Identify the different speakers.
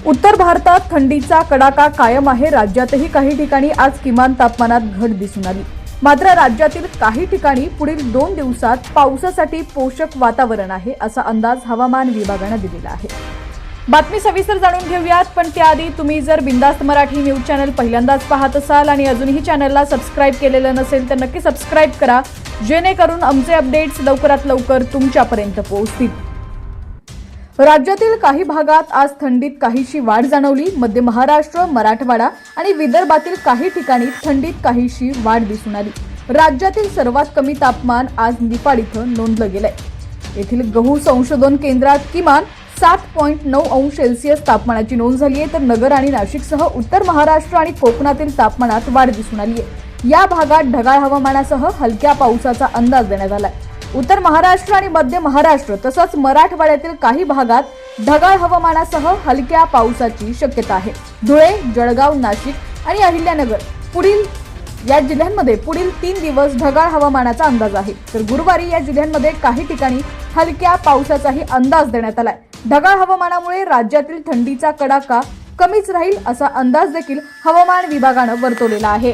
Speaker 1: उत्तर भारतात थंडीचा कडाका कायम आहे। राज्यातही काही ठिकाणी आज किमान तापमानात घट दिसून आली। मात्र राज्यातील काही ठिकाणी पुढील 2 दिवसात पावसासाठी पोषक वातावरण आहे असा अंदाज हवामान विभागाने दिलेला आहे। बातमी सविस्तर जाणून घेऊयात, पण त्याआधी तुम्ही जर बिंदास्त मराठी न्यूज चॅनल पहिल्यांदाच पाहत असाल आणि अजूनही चॅनलला सबस्क्राइब केलेलं नसेल तर नक्की सबस्क्राइब करा, जेणेकरून आमचे अपडेट्स लवकरात लवकर तुमच्यापर्यंत पोहोचतील। राज्यातील काही भागात आज थंडीत काहीशी वाढ जाणवली। मध्य महाराष्ट्र, मराठवाडा आणि विदर्भातील काही ठिकाणी थंडीत काहीशी वाढ दिसून आली। राज्यातील सर्वात कमी तापमान आज निफाड इथं नोंदलं गेलंय। येथील गहू संशोधन केंद्रात किमान 7.9 अंश सेल्सिअस तापमानाची नोंद झाली आहे, तर नगर आणि नाशिकसह उत्तर महाराष्ट्र आणि कोकणातील तापमानात वाढ दिसून आली आहे। या भागात ढगाळ हवामानासह हलक्या पावसाचा अंदाज देण्यात आलाय। उत्तर महाराष्ट्र आणि मध्य महाराष्ट्र तसंच मराठवाड्यातील काही भागात ढगाळ हवामानासह हलक्या पावसाची शक्यता आहे। धुळे, जळगाव, नाशिक आणि अहिल्यानगर या जिल्ह्यांमध्ये पुढील 3 दिवस ढगाळ हवामानाचा अंदाज आहे, तर गुरुवारी या जिल्ह्यांमध्ये काही ठिकाणी हलक्या पावसाचाही अंदाज देण्यात आलाय। ढगाळ हवामानामुळे राज्यातील थंडीचा कडाका कमीच राहील असा अंदाज देखील हवामान विभागानं वर्तवलेला आहे।